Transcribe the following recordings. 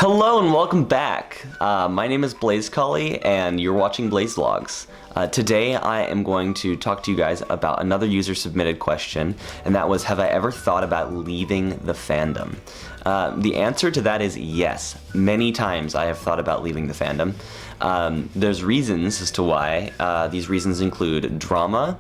Hello and welcome back. My name is Blaze Cully and you're watching BlazeVlogs. Today I am going to talk to you guys about another user submitted question, and that was, have I ever thought about leaving the fandom? The answer to that is yes. Many times I have thought about leaving the fandom. There's reasons as to why. These reasons include drama,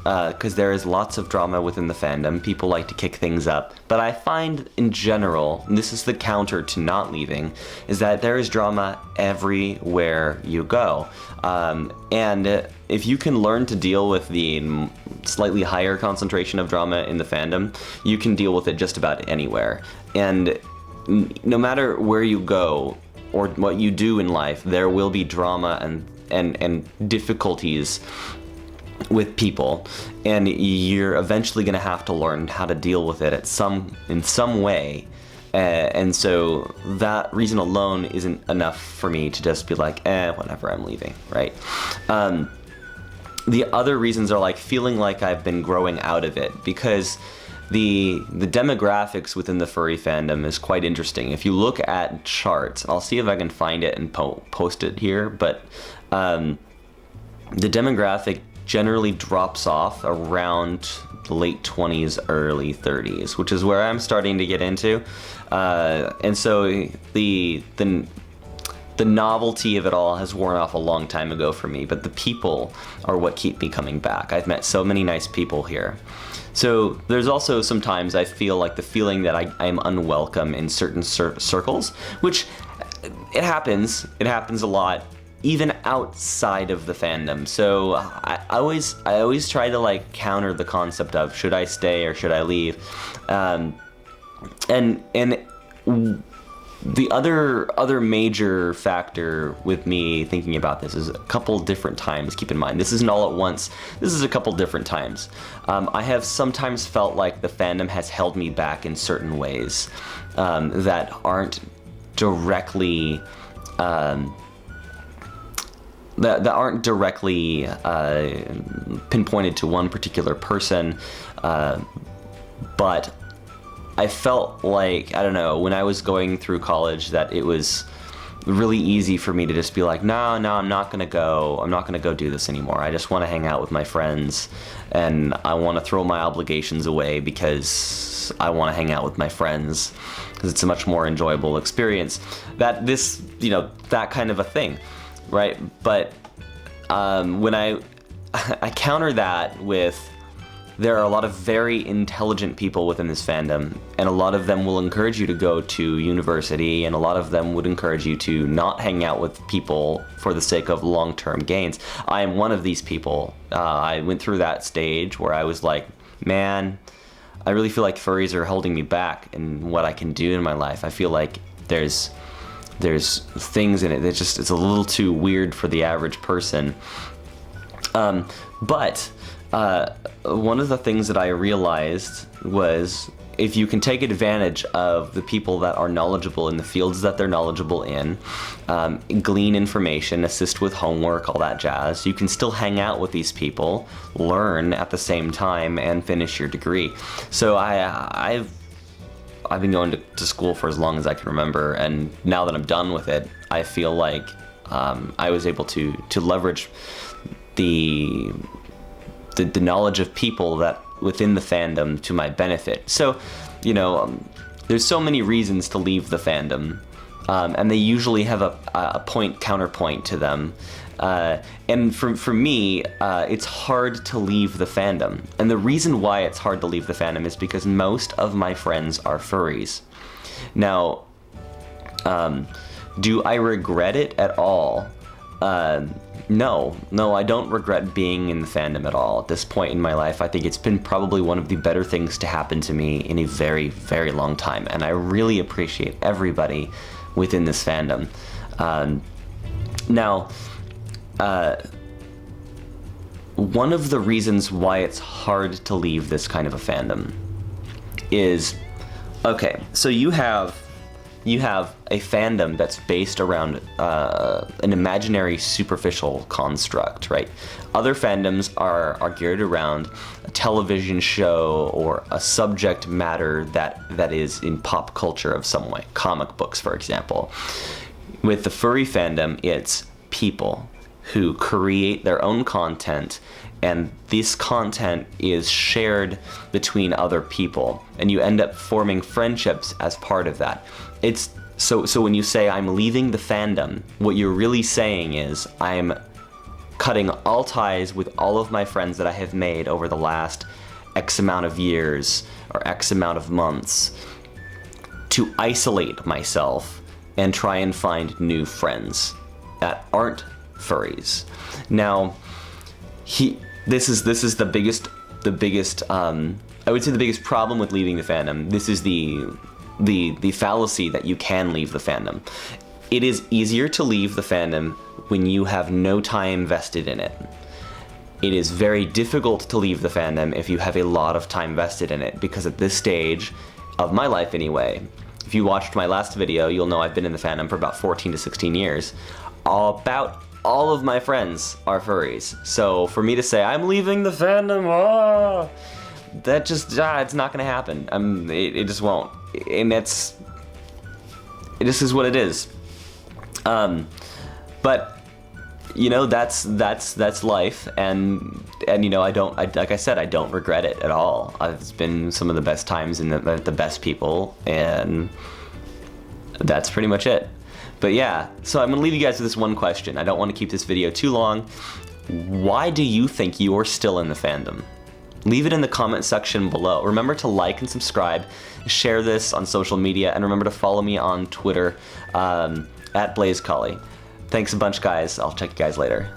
because there is lots of drama within the fandom. People like to kick things up. But I find in general, and this is the counter to not leaving, is that there is drama everywhere you go. And if you can learn to deal with the slightly higher concentration of drama in the fandom, you can deal with it just about anywhere. And no matter where you go or what you do in life, there will be drama and difficulties with people, and you're eventually going to have to learn how to deal with it in some way. And so that reason alone isn't enough for me to just be like, whatever, I'm leaving, right? The other reasons are like feeling like I've been growing out of it, because the demographics within the furry fandom is quite interesting. If you look at charts, I'll see if I can find it and post it here, but the demographic generally drops off around the late 20s, early 30s, which is where I'm starting to get into. And so the novelty of it all has worn off a long time ago for me, but the people are what keep me coming back. I've met so many nice people here. So there's also sometimes I feel like the feeling that I'm unwelcome in certain circles, which it happens a lot, even outside of the fandom. So I always try to like counter the concept of should I stay or should I leave, and the other major factor with me thinking about this is a couple different times. Keep in mind, this isn't all at once. This is a couple different times. I have sometimes felt like the fandom has held me back in certain ways that aren't directly that aren't directly pinpointed to one particular person, but I felt like, I don't know, when I was going through college, that it was really easy for me to just be like, no, I'm not gonna go do this anymore. I just want to hang out with my friends, and I want to throw my obligations away because I want to hang out with my friends because it's a much more enjoyable experience. That kind of a thing. Right, but when I counter that with, there are a lot of very intelligent people within this fandom, and a lot of them will encourage you to go to university, and a lot of them would encourage you to not hang out with people for the sake of long-term gains. I am one of these people. I went through that stage where I was like, man, I really feel like furries are holding me back in what I can do in my life. I feel like there's things in it that it's a little too weird for the average person. But one of the things that I realized was, if you can take advantage of the people that are knowledgeable in the fields that they're knowledgeable in, glean information, assist with homework, all that jazz, you can still hang out with these people, learn at the same time, and finish your degree. So I've been going to school for as long as I can remember, and now that I'm done with it, I feel like I was able to leverage the knowledge of people that within the fandom to my benefit. So, there's so many reasons to leave the fandom, and they usually have a counterpoint to them. And for me, it's hard to leave the fandom. And the reason why it's hard to leave the fandom is because most of my friends are furries. Now, do I regret it at all? No, I don't regret being in the fandom at all. At this point in my life, I think it's been probably one of the better things to happen to me in a very, very long time. And I really appreciate everybody within this fandom. Now, one of the reasons why it's hard to leave this kind of a fandom is, okay, so you have you have a fandom that's based around an imaginary superficial construct, right? Other fandoms are geared around a television show or a subject matter that is in pop culture of some way, comic books, for example. With the furry fandom, it's people who create their own content, and this content is shared between other people, and you end up forming friendships as part of that. It's so when you say I'm leaving the fandom, what you're really saying is I'm cutting all ties with all of my friends that I have made over the last X amount of years or X amount of months to isolate myself and try and find new friends that aren't furries. Now, this is the biggest I would say the biggest problem with leaving the fandom. This is the fallacy that you can leave the fandom. It is easier to leave the fandom when you have no time vested in it. It is very difficult to leave the fandom if you have a lot of time vested in it, because at this stage of my life anyway, if you watched my last video, you'll know I've been in the fandom for about 14 to 16 years. About all of my friends are furries. So for me to say, I'm leaving the fandom, that just, it's not gonna happen. It just won't. And it just is what it is. But you know, that's life, and you know, like I said, I don't regret it at all. It's been some of the best times and the best people, and that's pretty much it. But yeah, so I'm gonna leave you guys with this one question. I don't want to keep this video too long. Why do you think you're still in the fandom? Leave it in the comment section below. Remember to like and subscribe, share this on social media, and remember to follow me on Twitter at BlazeCollie. Thanks a bunch, guys. I'll check you guys later.